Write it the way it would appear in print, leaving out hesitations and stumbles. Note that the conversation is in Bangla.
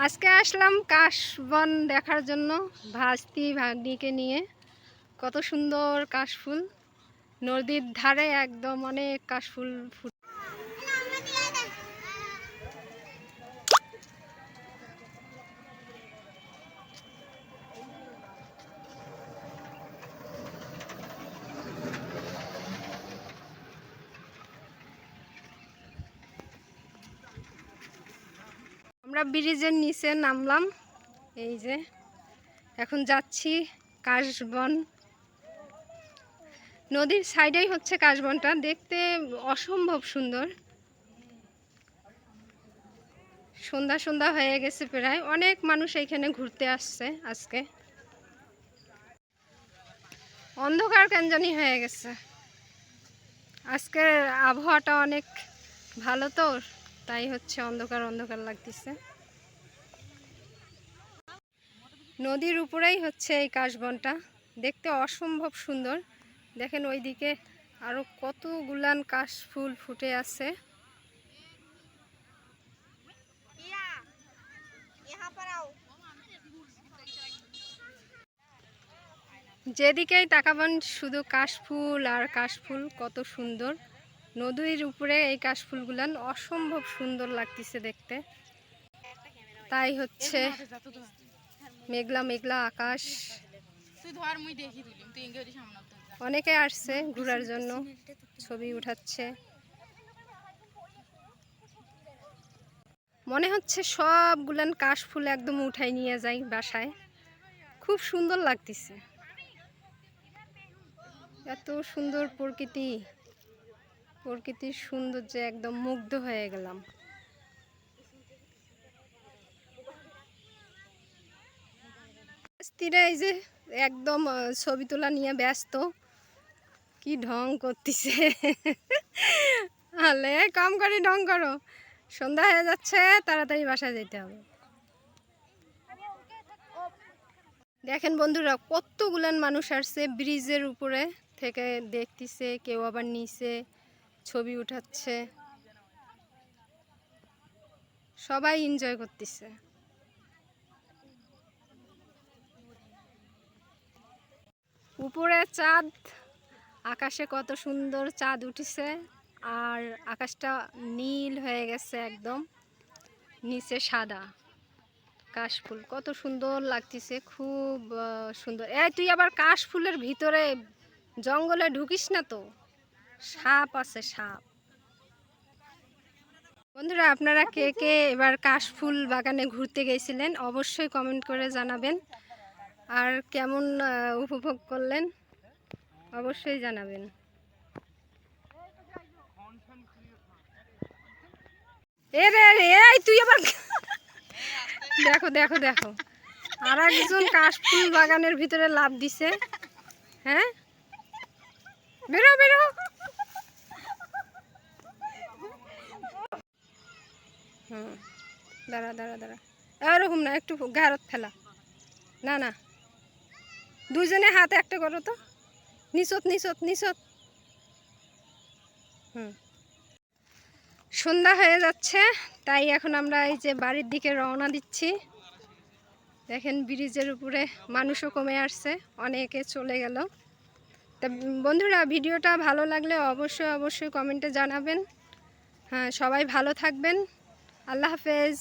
আজকে আসলাম কাশবন দেখার জন্য ভাস্তি ভাগ্নিকে নিয়ে। কত সুন্দর কাশফুল, নদীর ধারে একদম অনেক কাশফুল ফুট। আমরা ব্রিজের নিচে নামলাম, এই যে এখন যাচ্ছি কাশবন। নদীর সাইডেই হচ্ছে কাশবনটা, দেখতে অসম্ভব সুন্দর। সন্ধ্যা সন্ধ্যা হয়ে গেছে প্রায়, অনেক মানুষ এখানে ঘুরতে আসছে আজকে। অন্ধকার কেন জানি হয়ে গেছে, আজকের আবহাওয়াটা অনেক ভালো তো, তাই হচ্ছে অন্ধকার অন্ধকার লাগতেছে। নদীর উপরেই হচ্ছে এই কাশবনটা, দেখতে অসম্ভব সুন্দর। দেখেন ওইদিকে আরো কতগুলান কাশফুল ফুটে আছে। যেদিকেই তাকাবেন শুধু কাশফুল আর কাশফুল, কত সুন্দর। নদীর উপরে এই কাশফুলগুলান অসম্ভব সুন্দর লাগতেছে দেখতে। তাই হচ্ছে মেঘলা মেঘলা আকাশ। অনেকে আসছে ঘোরার জন্য, ছবি উঠাচ্ছে। মনে হচ্ছে সবগুলান কাশফুল একদম উঠাই নিয়ে যাই বাসায়। খুব সুন্দর লাগতেছে, এত সুন্দর প্রকৃতি, প্রকৃতির সৌন্দর্যে একদম মুগ্ধ হয়ে গেলাম। স্ত্রীরা এই যে একদম ছবি তোলা নিয়ে ব্যস্ত, কি ঢং করতেছে। আলে কম করে ঢং করো, সন্ধ্যা হয়ে যাচ্ছে, তাড়াতাড়ি বাসায় যেতে হবে। দেখেন বন্ধুরা, কতগুলান মানুষ আসছে ব্রিজের উপরে থেকে দেখতেছে, কেউ আবার নিচে ছবি উঠাচ্ছে, সবাই এনজয় করতেছে। উপরে চাঁদ, আকাশে কত সুন্দর চাঁদ উঠেছে, আর আকাশটা নীল হয়ে গেছে একদম, নিচে সাদা। কাশফুল কত সুন্দর লাগতেছে, খুব সুন্দর। এই তুই আবার কাশফুলের ভিতরে জঙ্গলে ঢুকিস না তো, সাপ আছে সাপ। বন্ধুরা, আপনারা কে কে এবার কাশফুল বাগানে ঘুরতে গেছিলেন অবশ্যই কমেন্ট করে জানাবেন, আর কেমন উপভোগ করলেন অবশ্যই জানাবেন। এই তুই আবার দেখো দেখো দেখো, আর একজন কাশফুল বাগানের ভিতরে লাফ দিছে। হ্যাঁ, বেরো বেরো। হুম, দাঁড়া দাঁড়া দাঁড়া, এরকম না, একটু গারত ফেলা। না না, দুজনে হাতে একটা করো তো, নিচত নিচত নিচত। হুম, সন্ধ্যা হয়ে যাচ্ছে, তাই এখন আমরা এই যে বাড়ির দিকে রওনা দিচ্ছি। দেখেন ব্রিজের উপরে মানুষও কমে আসছে, অনেকে চলে গেল। তা বন্ধুরা, ভিডিওটা ভালো লাগলে অবশ্যই অবশ্যই কমেন্টে জানাবেন। হ্যাঁ, সবাই ভালো থাকবেন। আল্লাহ হাফেজ।